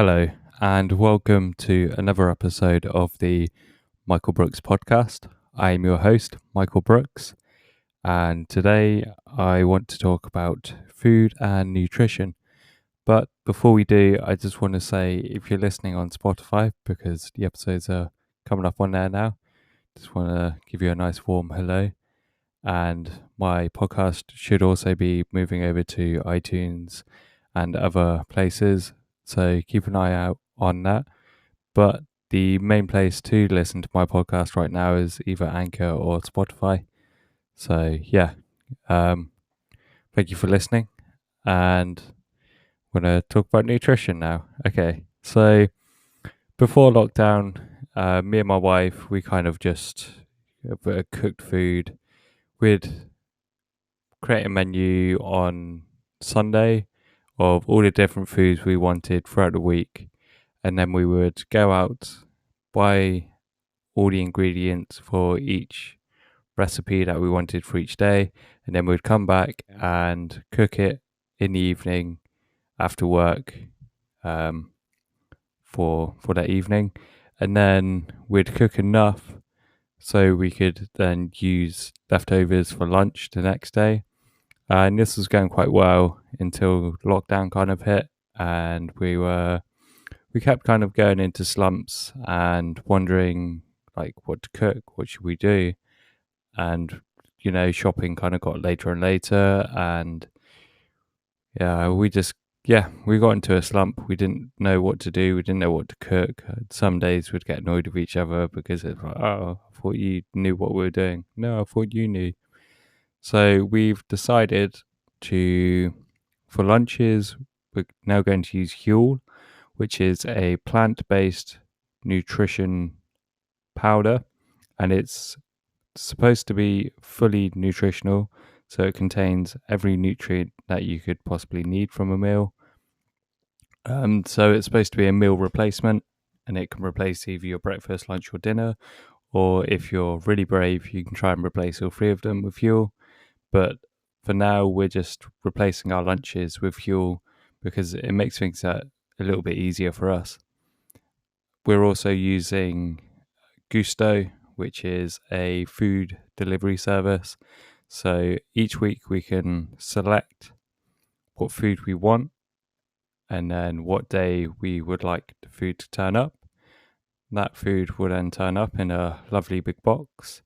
Hello, and welcome to another episode of the Michael Brooks podcast. I am your host, Michael Brooks, and today I want to talk about food and nutrition. But before we do, I just want to say if you're listening on Spotify, because the episodes are coming up on there now, just want to give you a nice warm hello. And my podcast should also be moving over to iTunes and other places. So keep an eye out on that. But the main place to listen to my podcast right now is either Anchor or Spotify. So yeah, um, thank you for listening. And we're going to talk about nutrition now. Okay, so before lockdown, me and my wife, we kind of just cooked food. We'd create a menu on Sunday of all the different foods we wanted throughout the week. And then we would go out, buy all the ingredients for each recipe that we wanted for each day. And then we'd come back and cook it in the evening after work for that evening. And then we'd cook enough so we could then use leftovers for lunch the next day. And this was going quite well until lockdown kind of hit, and we kept kind of going into slumps and wondering like what to cook, what should we do, and shopping kind of got later and later, and we got into a slump. We didn't know what to do. We didn't know what to cook. Some days we'd get annoyed with each other because it's like, oh, I thought you knew what we were doing. No, I thought you knew. So we've decided for lunches, we're now going to use Huel, which is a plant-based nutrition powder, and it's supposed to be fully nutritional. So it contains every nutrient that you could possibly need from a meal. So it's supposed to be a meal replacement, and it can replace either your breakfast, lunch, or dinner. Or if you're really brave, you can try and replace all three of them with Huel. But for now, we're just replacing our lunches with Huel because it makes things a little bit easier for us. We're also using Gusto, which is a food delivery service. So each week we can select what food we want and then what day we would like the food to turn up. That food will then turn up in a lovely big box.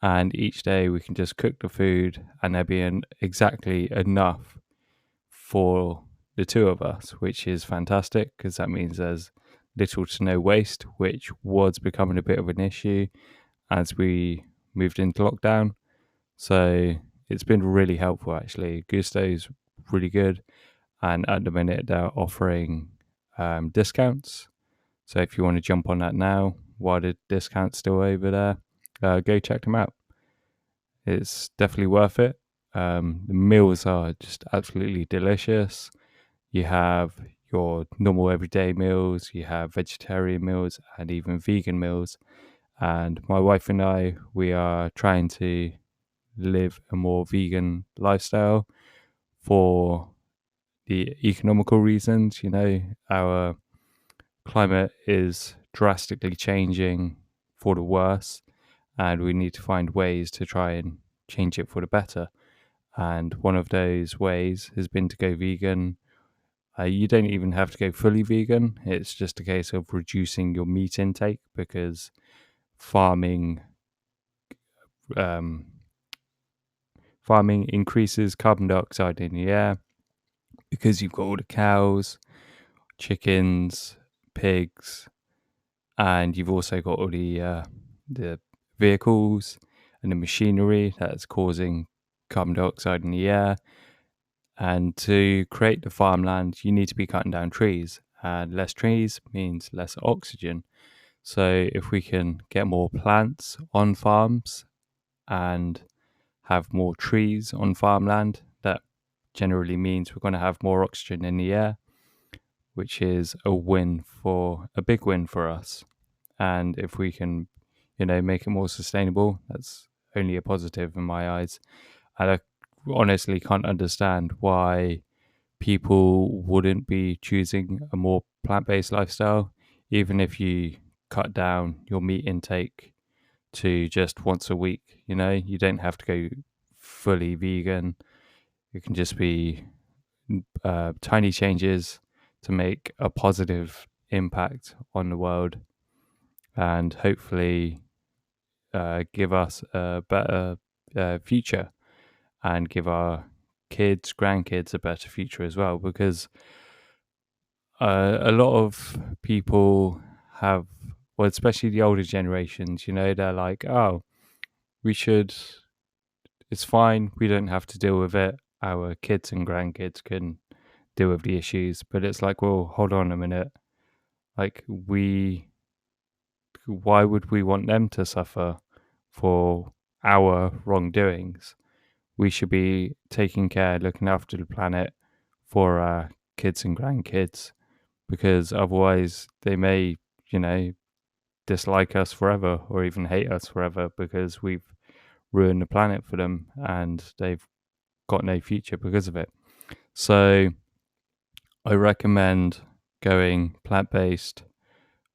And each day we can just cook the food and there be exactly enough for the two of us, which is fantastic because that means there's little to no waste, which was becoming a bit of an issue as we moved into lockdown. So it's been really helpful actually. Gusto's really good, and at the minute they're offering discounts. So if you want to jump on that now while the discount's still over there, go check them out. It's definitely worth it. The meals are just absolutely delicious. You have your normal everyday meals, you have vegetarian meals, and even vegan meals. And my wife and I, we are trying to live a more vegan lifestyle for the economical reasons. Our climate is drastically changing for the worse, and we need to find ways to try and change it for the better. And one of those ways has been to go vegan. You don't even have to go fully vegan. It's just a case of reducing your meat intake because farming increases carbon dioxide in the air because you've got all the cows, chickens, pigs, and you've also got all the vehicles and the machinery that's causing carbon dioxide in the air. And to create the farmland, you need to be cutting down trees, and less trees means less oxygen. So if we can get more plants on farms and have more trees on farmland, that generally means we're going to have more oxygen in the air, which is a big win for us. And if we can, make it more sustainable, that's only a positive in my eyes. And I honestly can't understand why people wouldn't be choosing a more plant-based lifestyle, even if you cut down your meat intake to just once a week. You don't have to go fully vegan. It can just be tiny changes to make a positive impact on the world, and hopefully give us a better future, and give our kids, grandkids a better future as well. Because a lot of people have, well, especially the older generations, they're like, oh, we should, it's fine, we don't have to deal with it. Our kids and grandkids can deal with the issues. But it's like, well, hold on a minute. Like, why would we want them to suffer for our wrongdoings? We should be taking care, looking after the planet for our kids and grandkids, because otherwise they may, dislike us forever, or even hate us forever, because we've ruined the planet for them and they've got no future because of it. So I recommend going plant-based,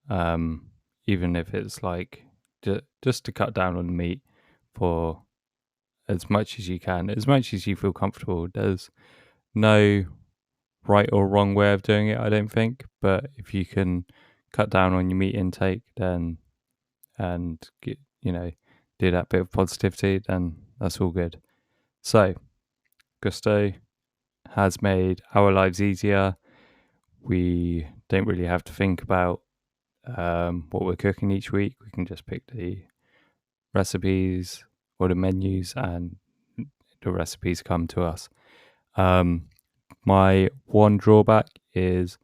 even if it's like just to cut down on the meat for as much as you can, as much as you feel comfortable. There's no right or wrong way of doing it, I don't think. But if you can cut down on your meat intake, then and get, do that bit of positivity, then that's all good. So Gusto has made our lives easier. We don't really have to think about what we're cooking each week. We can just pick the recipes or the menus, and the recipes come to us. My one drawback is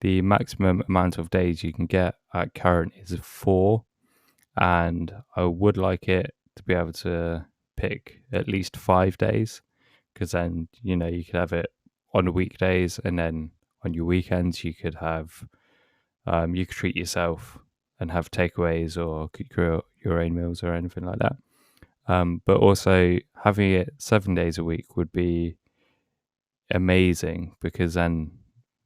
the maximum amount of days you can get at current is 4, and I would like it to be able to pick at least 5 days, because then you could have it on the weekdays, and then on your weekends you could have you could treat yourself and have takeaways or cook your own meals or anything like that. But also having it 7 days a week would be amazing, because then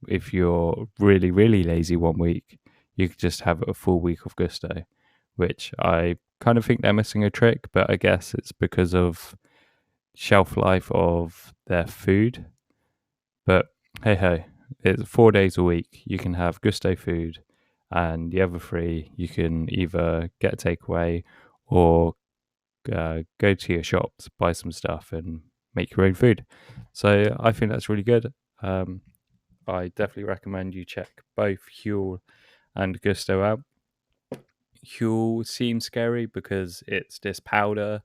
if you're really, really lazy one week, you could just have a full week of Gusto, which I kind of think they're missing a trick, but I guess it's because of shelf life of their food. But hey ho, it's 4 days a week. You can have Gusto food, and the other 3 you can either get a takeaway or go to your shops, buy some stuff, and make your own food. So I think that's really good. I definitely recommend you check both Huel and Gusto out. Huel seems scary because it's this powder,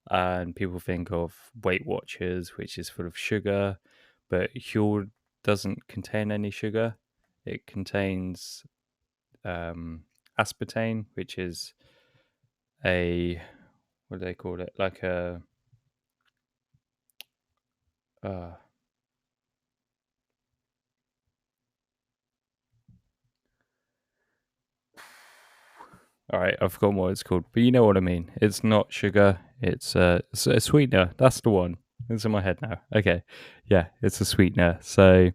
and people think of Weight Watchers, which is full of sugar, but Huel doesn't contain any sugar. It contains aspartame, which is a, what do they call it? Like a all right, I've forgotten what it's called, but you know what I mean. It's not sugar. It's a sweetener. That's the one. It's in my head now. Okay, yeah, it's a sweetener. So,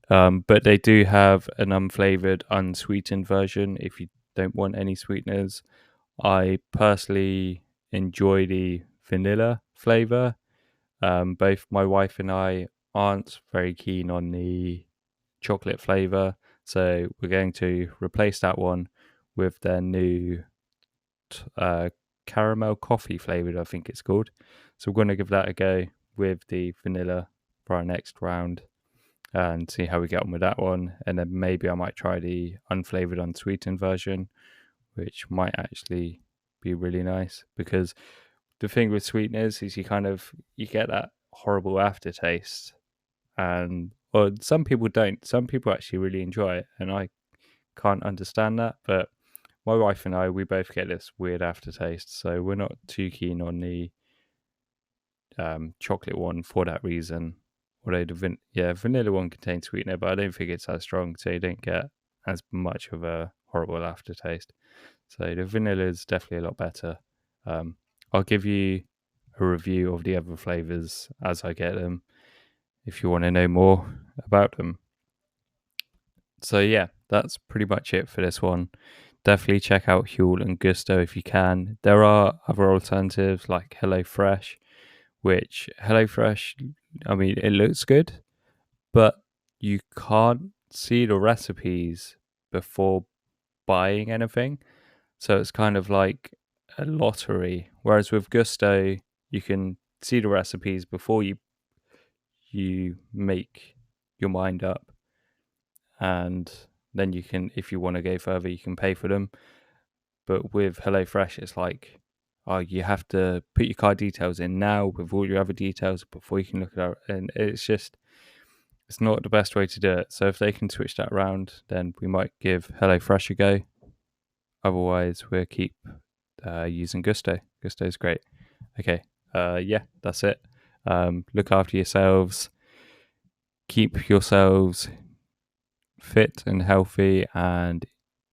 but they do have an unflavored, unsweetened version if you don't want any sweeteners. I personally enjoy the vanilla flavor. Both my wife and I aren't very keen on the chocolate flavor, so we're going to replace that one with their new caramel coffee flavored, I think it's called. So we're going to give that a go with the vanilla for our next round and see how we get on with that one. And then maybe I might try the unflavored, unsweetened version, which might actually be really nice, because the thing with sweeteners is you get that horrible aftertaste, and well, some people don't. Some people actually really enjoy it, and I can't understand that. But my wife and I, we both get this weird aftertaste, so we're not too keen on the chocolate one for that reason. Although the vanilla one contains sweetener, but I don't think it's as strong, so you don't get as much of a horrible aftertaste. So the vanilla is definitely a lot better. I'll give you a review of the other flavors as I get them. if you want to know more about them. So yeah, that's pretty much it for this one. Definitely check out Huel and Gusto if you can. There are other alternatives like HelloFresh, which HelloFresh, I mean, it looks good, but you can't see the recipes before buying anything. So it's kind of like a lottery. Whereas with Gusto, you can see the recipes before you make your mind up, and then you can, if you want to go further, you can pay for them. But with HelloFresh, it's like, oh, you have to put your card details in now with all your other details before you can look it up, and it's not the best way to do it. So if they can switch that around, then we might give HelloFresh a go. Otherwise, we'll keep using Gusto. Gusto is great. Okay. Yeah, that's it. Look after yourselves. Keep yourselves fit and healthy, and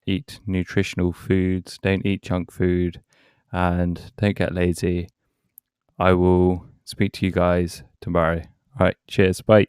eat nutritional foods. Don't eat junk food, and don't get lazy. I will speak to you guys tomorrow. All right. Cheers. Bye.